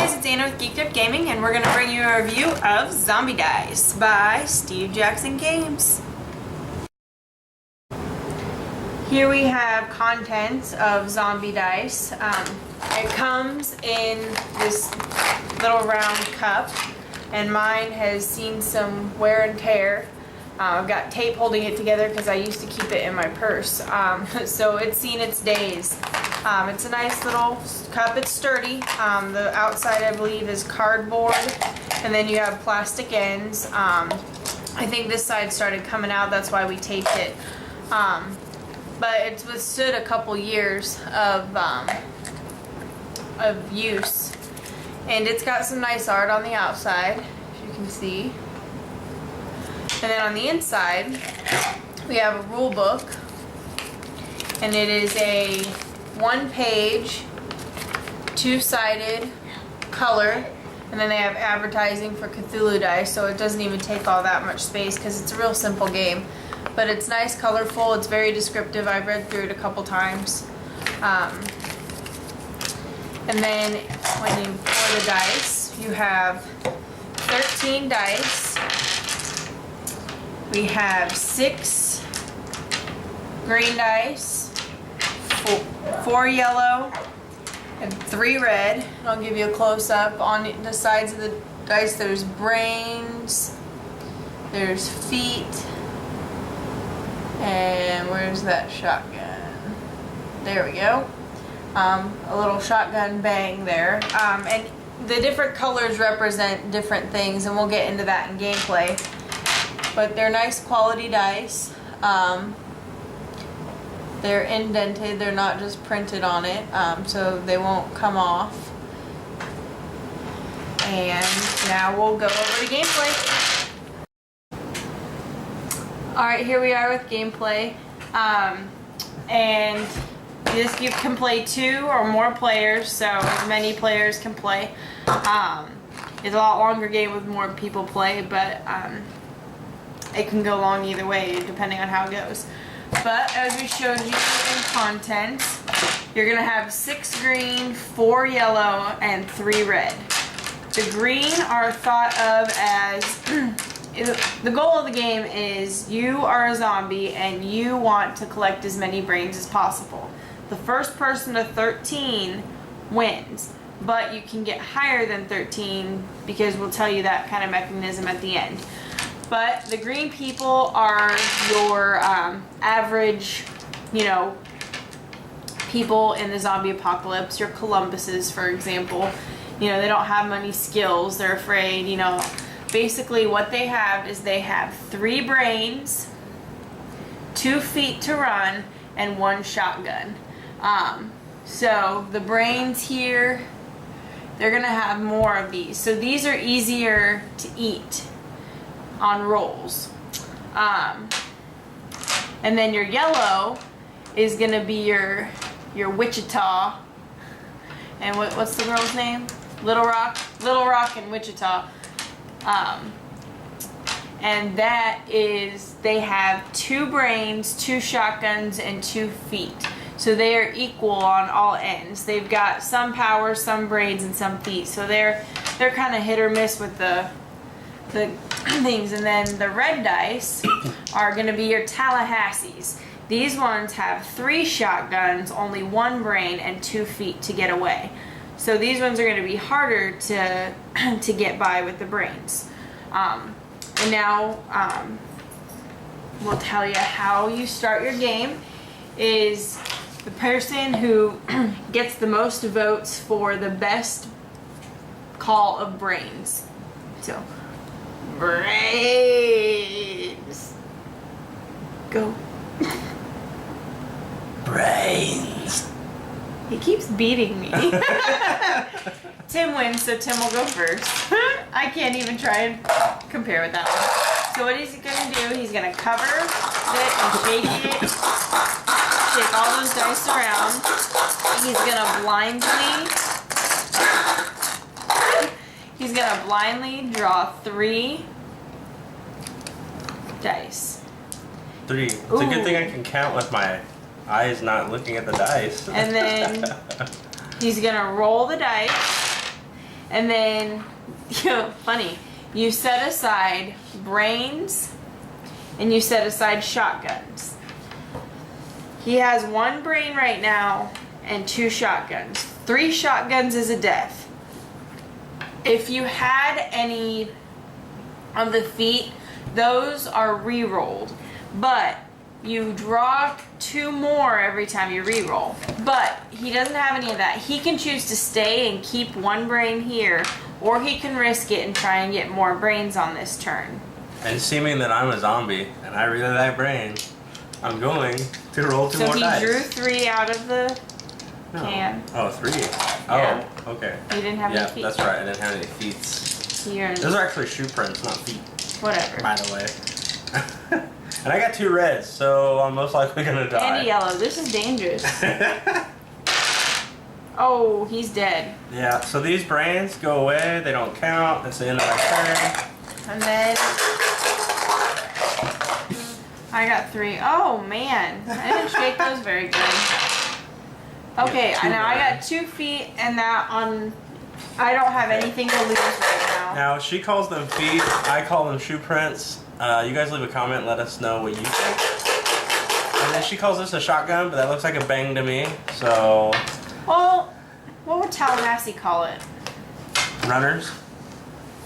guys, it's Anna with Geekedupgaming, and we're going to bring you a review of Zombie Dice by Steve Jackson Games. Here we have contents of Zombie Dice. It comes in this little round cup, and mine has seen some wear and tear. I've got tape holding it together because I used to keep it in my purse, so it's seen its days. It's a nice little cup. It's sturdy. The outside, I believe, is cardboard, and then you have plastic ends. I think this side started coming out, that's why we taped it. But it's withstood a couple years of use, and it's got some nice art on the outside, as you can see. And then on the inside, we have a rule book, and it is a one-page, two-sided color, and then they have advertising for Cthulhu dice, so it doesn't even take all that much space because it's a real simple game. But it's nice, colorful, it's very descriptive. I've read through it a couple times. And then when you pour the dice, you have 13 dice. We have 6 green dice, 4 yellow, and 3 red. I'll give you a close-up. On the sides of the dice, there's brains, there's feet, and where's that shotgun? There we go. A little shotgun bang there. And the different colors represent different things, and we'll get into that in gameplay. But they're nice quality dice. They're indented, they're not just printed on it, so they won't come off. And now we'll go over to gameplay. Alright, here we are with gameplay. And you can play 2 or more players, so as many players can play. It's a lot longer game with more people play, but it can go long either way depending on how it goes. But as we showed you in contents, you're going to have 6 green, 4 yellow, and 3 red. The green are thought of as the goal of the game is you are a zombie and you want to collect as many brains as possible. The first person to 13 wins, but you can get higher than 13 because we'll tell you that kind of mechanism at the end. But the green people are your average, people in the zombie apocalypse. Your Columbuses, for example. They don't have many skills. They're afraid, Basically what they have is they have 3 brains, 2 feet to run, and 1 shotgun. So the brains here, they're going to have more of these. So these are easier to eat on rolls. And then your yellow is going to be your Wichita. And what's the girl's name? Little Rock? Little Rock and Wichita. And that is, they have 2 brains, 2 shotguns, and 2 feet. So they are equal on all ends. They've got some power, some brains, and some feet. So they're kind of hit or miss with the things. And then the red dice are going to be your Tallahassees. These ones have 3 shotguns, only 1 brain, and 2 feet to get away. So these ones are going to be harder to get by with the brains. And now we'll tell you how you start your game. Is the person who gets the most votes for the best call of brains. So, brains. Go. Brains. He keeps beating me. Tim wins, so Tim will go first. I can't even try and compare with that one. So what he's going to do, he's going to cover it and shake it. Shake all those dice around. He's going to blindly draw 3 dice. 3. It's a good thing I can count with my eyes not looking at the dice. And then he's going to roll the dice, And then, funny, you set aside brains and you set aside shotguns. He has 1 brain right now and 2 shotguns. 3 shotguns is a death. If you had any of the feet, those are re-rolled. But you draw 2 more every time you re-roll. But he doesn't have any of that. He can choose to stay and keep 1 brain here, or he can risk it and try and get more brains on this turn. And seeming that I'm a zombie and I really like brains, I'm going to roll 2 more dice. So he drew 3 out of the can. Oh, 3. Yeah. Oh, okay. You didn't have any feet. Yeah, that's right. I didn't have any feet. Here. Those are actually shoe prints, not feet. Whatever. By the way. And I got 2 reds, so I'm most likely gonna die. And a yellow. This is dangerous. Oh, he's dead. Yeah, so these brains go away. They don't count. That's the end of my turn. And then I got 3. Oh man, I didn't shake those very good. Okay, now I got 2 feet, and that on. I don't have anything to lose right now. Now she calls them feet. I call them shoe prints. You guys leave a comment and let us know what you think. And then she calls this a shotgun, but that looks like a bang to me. So. Well, what would Tallahassee call it? Runners.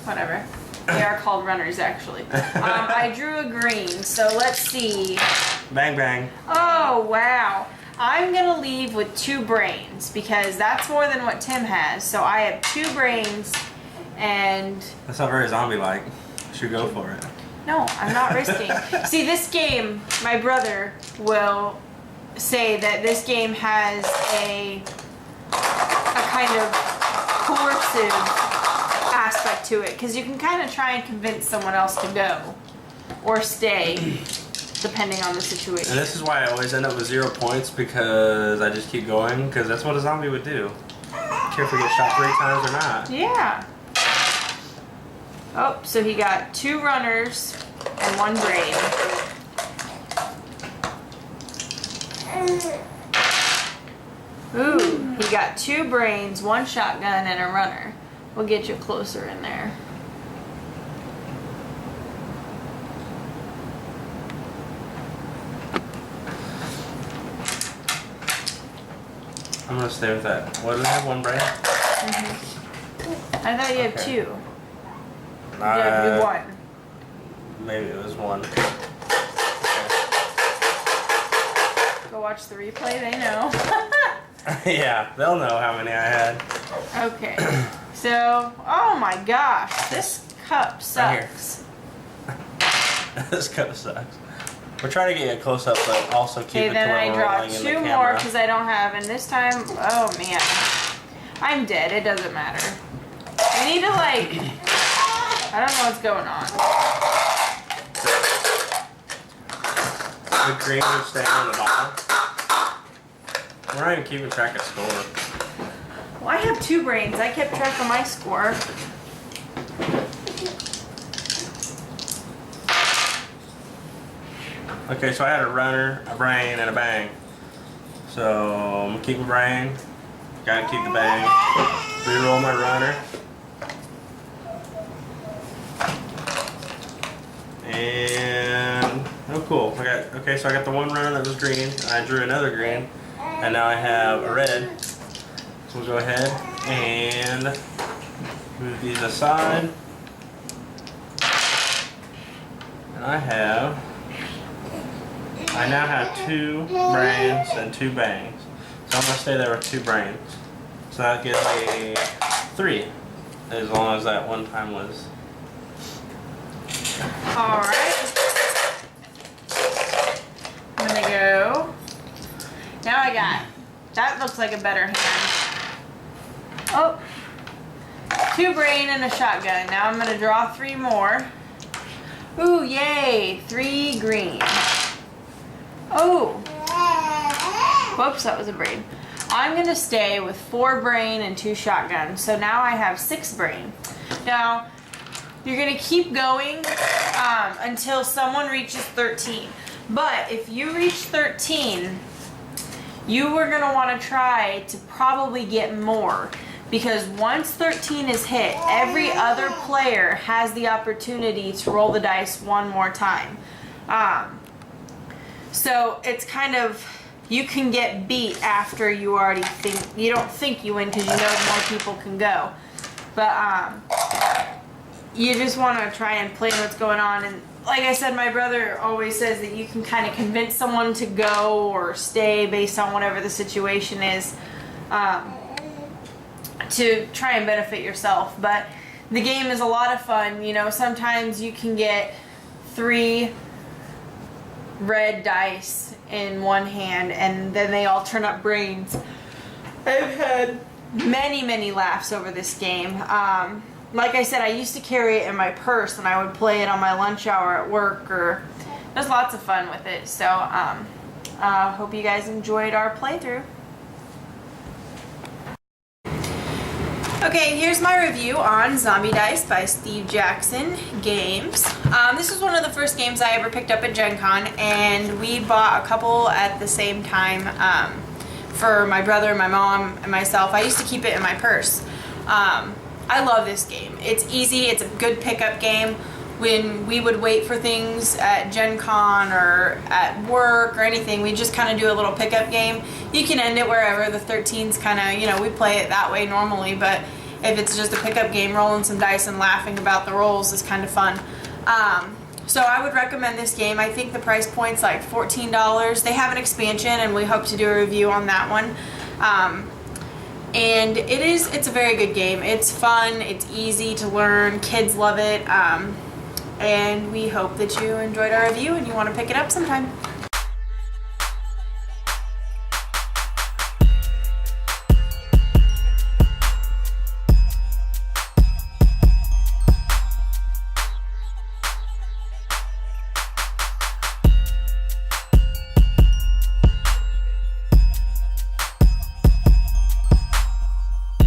Whatever. They are called runners, actually. I drew a green, so let's see. Bang bang. Oh, wow. I'm going to leave with 2 brains, because that's more than what Tim has. So I have 2 brains, and... That's not very zombie-like. Should go for it. No, I'm not risking. See, this game, my brother will say that this game has a kind of coercive aspect to it, because you can kind of try and convince someone else to go or stay, depending on the situation. And this is why I always end up with 0 points, because I just keep going, because that's what a zombie would do. Care if we get shot 3 times or not. Yeah. Oh, so he got 2 runners and 1 brain. Ooh, he got 2 brains, 1 shotgun, and a runner. We'll get you closer in there. I'm gonna stay with that. What did I have? 1 brain? I thought you had 2. You had 1. Maybe it was 1. Go watch the replay, they know. Yeah, they'll know how many I had. Okay, so, oh my gosh, this cup sucks. This cup sucks. We're trying to get a close up, but also keep Okay, it then to where I we're draw rolling in the 2 more camera. because I don't have, and this time, oh man, I'm dead. It doesn't matter. I need to I don't know what's going on. The green is staying on the bottom. We're not even keeping track of score. Well, I have 2 brains. I kept track of my score. Okay, so I had a runner, a brain, and a bang. So I'm gonna keep a brain. Gotta keep the bang. Reroll my runner. And oh cool. So I got the 1 runner that was green, and I drew another green, and now I have a red. So we'll go ahead and move these aside. And I now have 2 brains and 2 bangs. So I'm gonna stay there with 2 brains. So that gives me 3, as long as that one time was. Alright. I'm gonna go. Now I got, that looks like a better hand. Oh. 2 brain and a shotgun. Now I'm gonna draw 3 more. Ooh, yay! 3 green. Oh. Whoops, that was a brain. I'm gonna stay with 4 brain and 2 shotguns. So now I have 6 brain. Now, you're gonna keep going until someone reaches 13. But if you reach 13, you were gonna wanna try to probably get more. because once 13 is hit, every other player has the opportunity to roll the dice one more time. So it's kind of, you can get beat after you already think, you don't think you win because you know more people can go. But you just want to try and plan what's going on. And like I said, my brother always says that you can kind of convince someone to go or stay based on whatever the situation is, to try and benefit yourself. But the game is a lot of fun. You know, sometimes you can get 3 red dice in one hand and then they all turn up brains. I've had many laughs over this game. Like I said, I used to carry it in my purse and I would play it on my lunch hour at work, or there's lots of fun with it. So hope you guys enjoyed our playthrough. Okay, here's my review on Zombie Dice by Steve Jackson Games. This is one of the first games I ever picked up at Gen Con, and we bought a couple at the same time for my brother, my mom, and myself. I used to keep it in my purse. I love this game. It's easy, it's a good pickup game. When we would wait for things at Gen Con or at work or anything, we just kind of do a little pickup game. You can end it wherever. The 13's kind of, you know, we play it that way normally, but if it's just a pickup game, rolling some dice and laughing about the rolls is kind of fun. So I would recommend this game. I think the price point's like $14. They have an expansion and we hope to do a review on that one. And it's a very good game. It's fun, it's easy to learn, kids love it, and we hope that you enjoyed our review and you want to pick it up sometime.